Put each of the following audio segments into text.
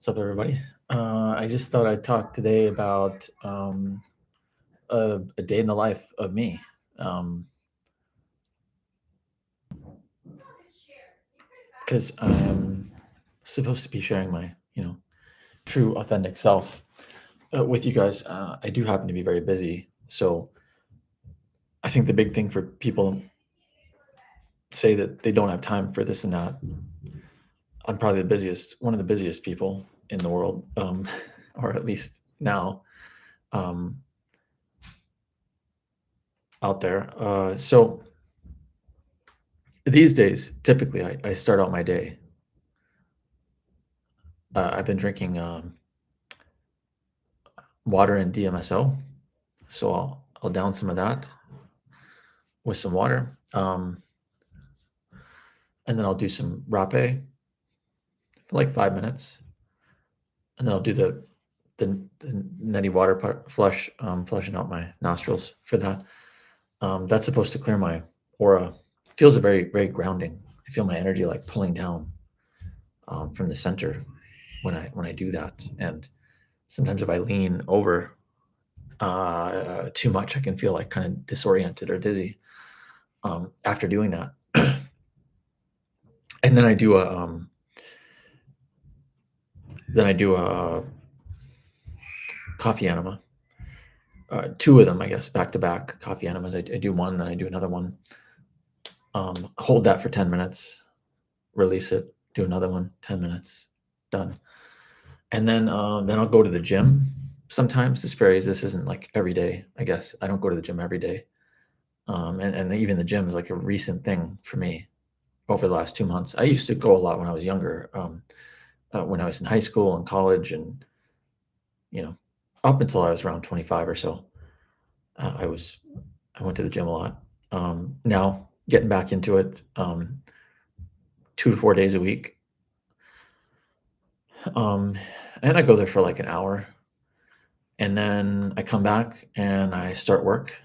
What's up, everybody? I just thought I'd talk today about a day in the life of me, because I'm supposed to be sharing my, true, authentic self with you guys. I do happen to be very busy, so I think the big thing for people say that they don't have time for this and that. I'm probably one of the busiest people in the world, or at least now, um, out there. So these days, typically, I start out my day. I've been drinking water and DMSO, so I'll down some of that with some water, and then I'll do some rapé for like 5 minutes, and then I'll do the neti water flush, flushing out my nostrils for that. That's supposed to clear my aura. Feels very very grounding. I feel my energy like pulling down from the center when I do that, and sometimes if I lean over too much, I can feel like kind of disoriented or dizzy after doing that. And then I do a coffee enema, two of them, I guess, back to back coffee enemas. I do one, then I do another one. Hold that for 10 minutes, release it, do another one, 10 minutes, done. And then I'll go to the gym. Sometimes this varies. This isn't like every day. I guess I don't go to the gym every day. And even the gym is like a recent thing for me over the last 2 months. I used to go a lot when I was younger, when I was in high school and college, and you know, up until I was around 25 or so. Uh, I was I went to the gym a lot. Now getting back into it, 2 to 4 days a week, um, and I go there for like an hour, and then I come back and I start work.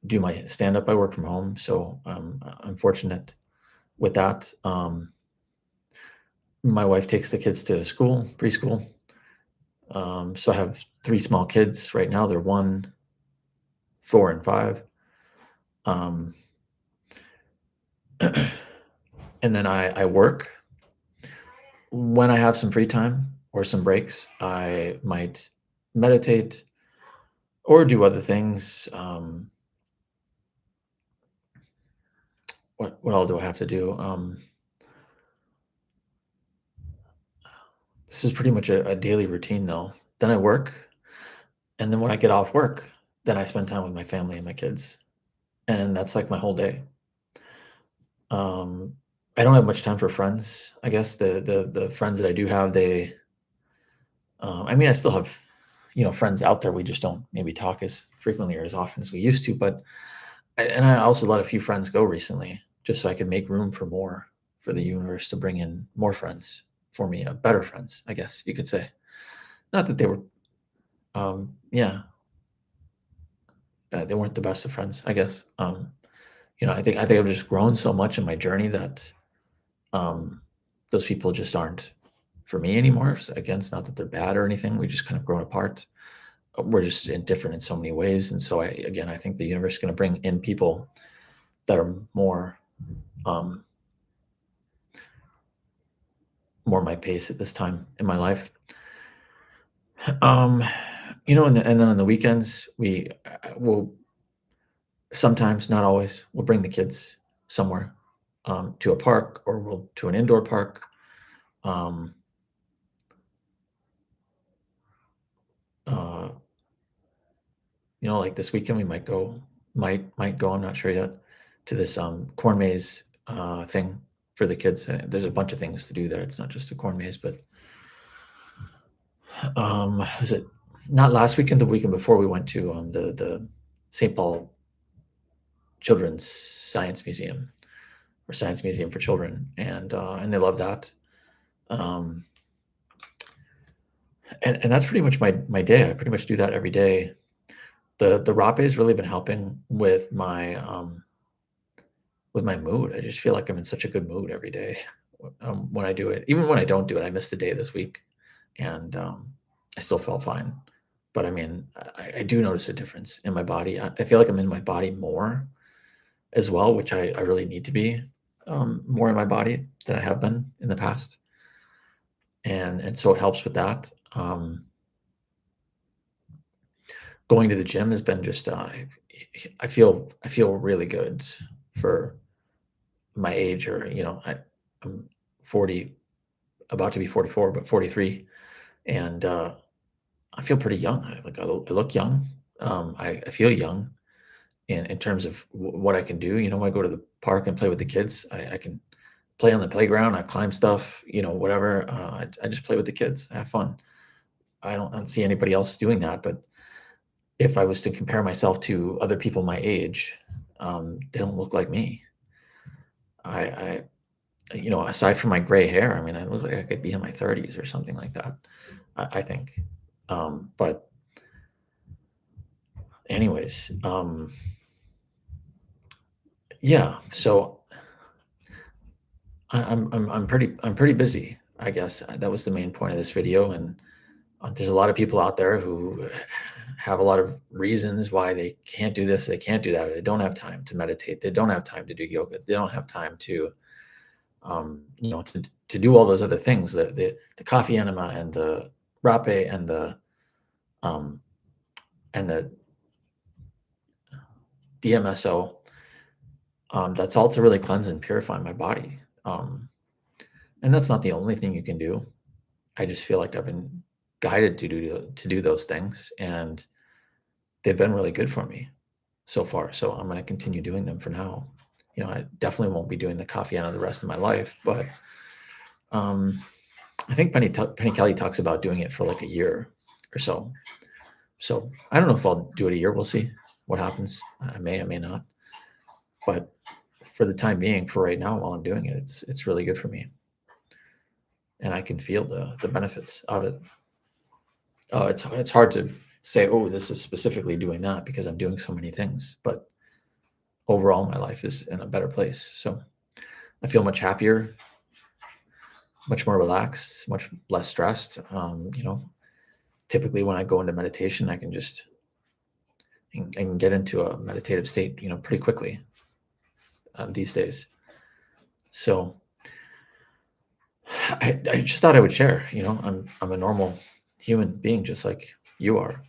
Do my stand up. I work from home, so I'm fortunate with that. My wife takes the kids to school, preschool. So I have three small kids right now. They're 1, 4, and 5. Um, and then I work. When I have some free time or some breaks, I might meditate or do other things. What all do I have to do? This is pretty much a daily routine, though. Then I work, and then when I get off work, then I spend time with my family and my kids, and that's like my whole day. Um, I don't have much time for friends. I guess the friends that I do have, I mean, I still have, friends out there. We just don't maybe talk as frequently or as often as we used to. But I also let a few friends go recently, just so I could make room for more, for the universe to bring in more friends for me, better friends, I guess you could say. Not that they were, yeah, they weren't the best of friends, I guess. I think I've just grown so much in my journey that um, those people just aren't for me anymore. So again, it's not that they're bad or anything. We just kind of grown apart. We're just different in so many ways, and so I think the universe is going to bring in people that are um, more my pace at this time in my life. Um, and then on the weekends we will sometimes, not always, we'll bring the kids somewhere, to a park, or we'll to an indoor park. Um, uh, like this weekend we might go. I'm not sure yet, to this corn maze thing for the kids. There's a bunch of things to do there. It's not just a corn maze, but was it not last weekend? The weekend before, we went to the St. Paul Children's Science Museum, or Science Museum for Children, and they loved that. Um, and that's pretty much my day. I pretty much do that every day. The rape has really been helping with my mood. I just feel like I'm in such a good mood every day when I do it. Even when I don't do it, I missed a day this week, and I still felt fine. But I mean, I do notice a difference in my body. I feel like I'm in my body more as well, which I really need to be more in my body than I have been in the past, and so it helps with that. Going to the gym has been just I feel really good for my age, or I'm 40, about to be 44, but 43, and I feel pretty young. I look young. I feel young in terms of what I can do. When I go to the park and play with the kids, I can play on the playground. I climb stuff, whatever. I just play with the kids. I have fun. I don't see anybody else doing that. But if I was to compare myself to other people my age, they don't look like me. I aside from my gray hair, I mean, I look like I could be in my 30s or something like that. I think. But anyways, yeah. So I'm pretty busy, I guess. That was the main point of this video, and there's a lot of people out there who have a lot of reasons why they can't do this, they can't do that, or they don't have time to meditate, they don't have time to do yoga, they don't have time to to do all those other things, the coffee enema and the rape um and the DMSO. That's all to really cleanse and purify my body. And that's not the only thing you can do. I just feel like I've been guided to do those things, and they've been really good for me so far. So I'm going to continue doing them for now. I definitely won't be doing the coffee the rest of my life, but um, I think Penny Kelly talks about doing it for like a year or so. So I don't know if I'll do it a year. We'll see what happens. I may not. But for the time being, for right now, while I'm doing it, it's really good for me, and I can feel the benefits of it. It's hard to say, oh, this is specifically doing that, because I'm doing so many things. But overall, my life is in a better place. So I feel much happier, much more relaxed, much less stressed. Typically when I go into meditation, I can get into a meditative state, pretty quickly these days. So I just thought I would share. I'm a normal human being, just like you are.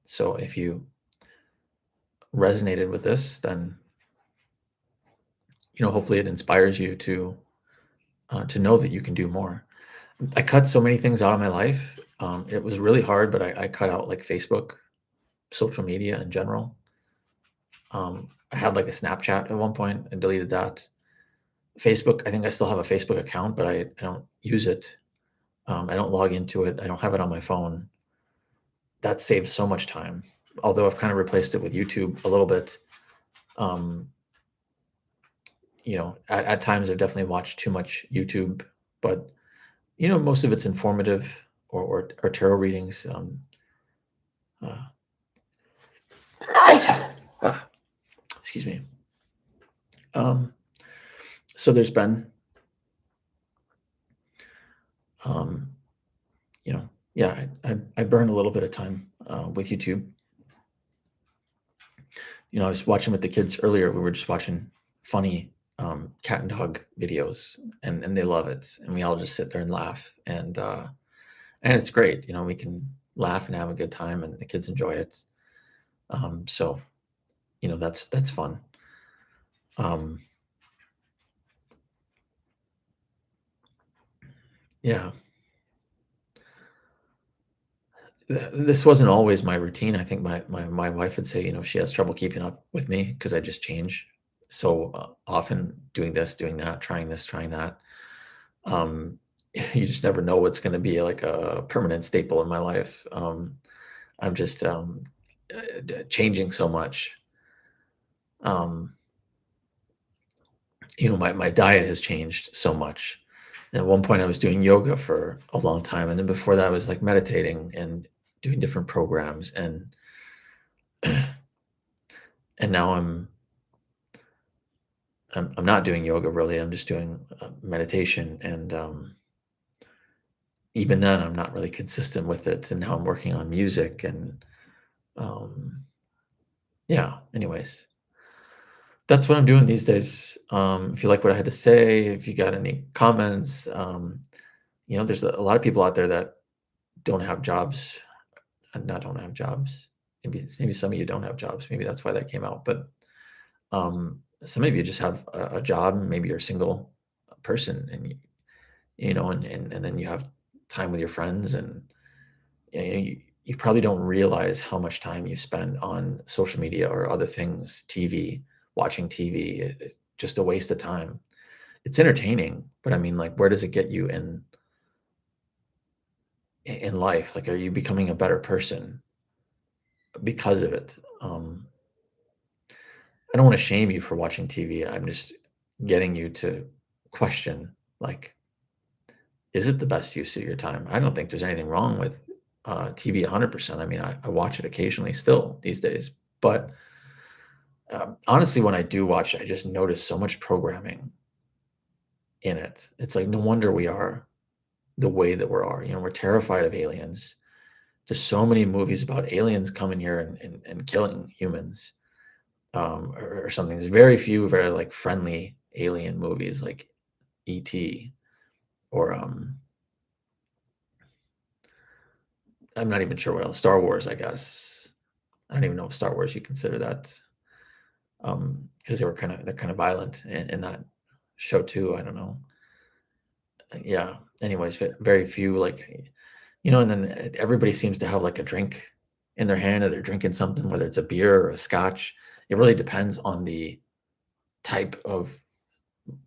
So if you resonated with this, then hopefully it inspires you to know that you can do more. I cut so many things out of my life. It was really hard, but I cut out like Facebook, social media in general. I had like a Snapchat at one point and deleted that. Facebook, I think I still have a Facebook account, but I don't use it. I don't log into it. I don't have it on my phone. That saves so much time. Although I've kind of replaced it with YouTube a little bit. Um, at times I've definitely watched too much YouTube, but most of it's informative, or tarot readings. Uh, excuse me. So there's been, um, yeah, I burn a little bit of time with YouTube. I was watching with the kids earlier. We were just watching funny cat and dog videos, and they love it, and we all just sit there and laugh, and it's great. We can laugh and have a good time, and the kids enjoy it. So that's fun. Yeah. This wasn't always my routine. I think my wife would say, she has trouble keeping up with me because I just change so often, doing this, doing that, trying this, trying that. Um, you just never know what's going to be like a permanent staple in my life. I'm just changing so much. My diet has changed so much. And at one point, I was doing yoga for a long time, and then before that, I was like meditating and doing different programs, and now I'm not doing yoga really. I'm just doing meditation, and even then, I'm not really consistent with it. And now I'm working on music, and um, yeah. Anyways, that's what I'm doing these days. If you like what I had to say, if you got any comments, there's a lot of people out there that don't have jobs, and not don't have jobs. Maybe some of you don't have jobs. Maybe that's why that came out. But some of you just have a job. Maybe you're a single person, and and then you have time with your friends, and you probably don't realize how much time you spend on social media or other things, TV, watching TV. It's just a waste of time. It's entertaining, but I mean, like, where does it get you in life? Like, are you becoming a better person because of it? I don't want to shame you for watching TV. I'm just getting you to question, like, is it the best use of your time? I don't think there's anything wrong with TV 100%. I mean, I watch it occasionally still these days, but honestly, when I do watch it, I just notice so much programming in it. It's like no wonder we are the way that we are. We're terrified of aliens. There's so many movies about aliens coming here and killing humans, or something. There's very few very like friendly alien movies like E.T. or I'm not even sure what else. Star Wars, I guess. I don't even know if Star Wars you consider that, because they're kind of violent in that show too. I don't know. Yeah. Anyways, very few like, and then everybody seems to have like a drink in their hand, or they're drinking something, whether it's a beer or a scotch. It really depends on the type of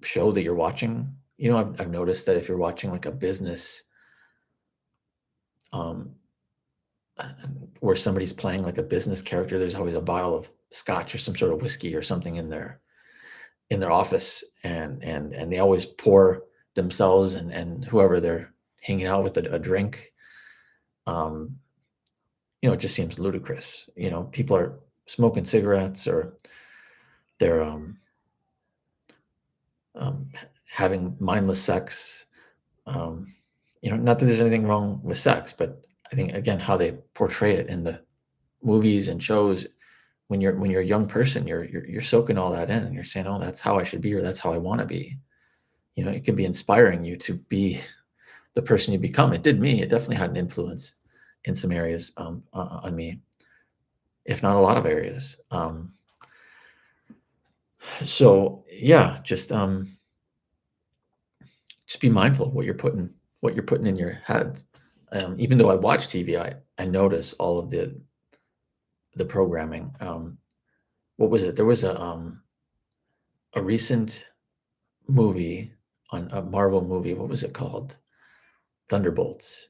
show that you're watching. I've noticed that if you're watching like a business, um, where somebody's playing like a business character, there's always a bottle of scotch or some sort of whiskey or something in their office, and they always pour themselves and whoever they're hanging out with a drink. Um, it just seems ludicrous. People are smoking cigarettes, or they're um, having mindless sex. Um, not that there's anything wrong with sex, but I think again how they portray it in the movies and shows. When you're a young person, you're soaking all that in, and you're saying, "Oh, that's how I should be, or that's how I want to be." It can be inspiring you to be the person you become. It did me. It definitely had an influence in some areas, on me, if not a lot of areas. So yeah, just be mindful of what you're putting in your head. Even though I watch TV, I notice all of the programming. What was it? There was a recent movie, on a Marvel movie. What was it called? Thunderbolts.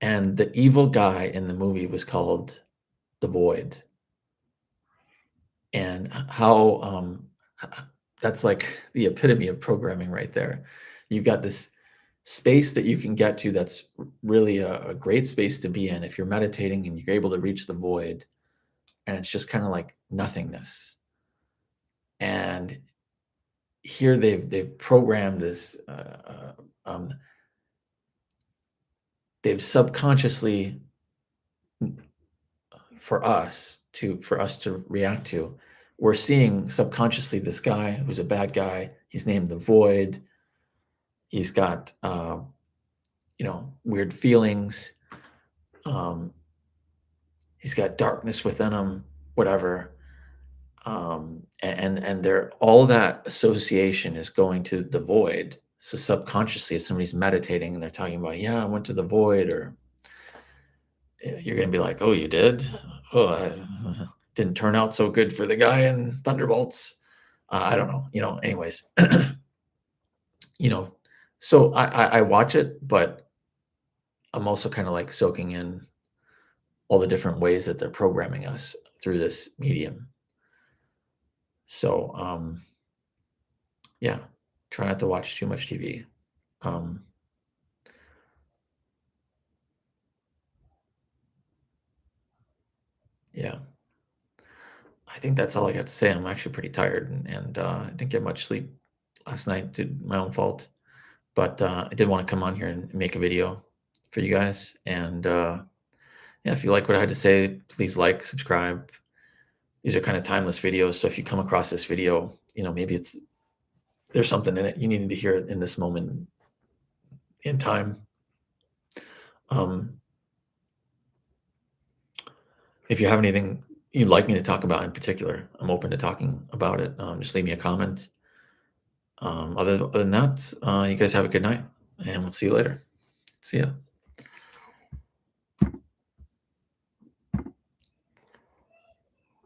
And the evil guy in the movie was called the Void. And how that's like the epitome of programming right there. You've got this space that you can get to that's really a great space to be in if you're meditating and you're able to reach the void, and it's just kind of like nothingness. And here they've programmed this, they've subconsciously, for us to react to. We're seeing subconsciously this guy who's a bad guy. He's named the Void. He's got weird feelings. Um, he's got darkness within him, whatever. And they're all that association is going to the void. So subconsciously, if somebody's meditating and they're talking about, yeah, I went to the void, or you're going to be like, oh, you did? Oh, didn't turn out so good for the guy in Thunderbolts. I don't know. Anyways, you know, so I watch it, but I'm also kind of like soaking in all the different ways that they're programming us through this medium. So, yeah, try not to watch too much TV. Um, yeah. I think that's all I got to say. I'm actually pretty tired, and I didn't get much sleep last night due to my own fault. But I did want to come on here and make a video for you guys. And yeah, if you like what I had to say, please like, subscribe. These are kind of timeless videos. So if you come across this video, maybe there's something in it you needed to hear in this moment in time. Um, if you have anything you'd like me to talk about in particular, I'm open to talking about it. Just leave me a comment. Other than that, you guys have a good night, and we'll see you later. See ya.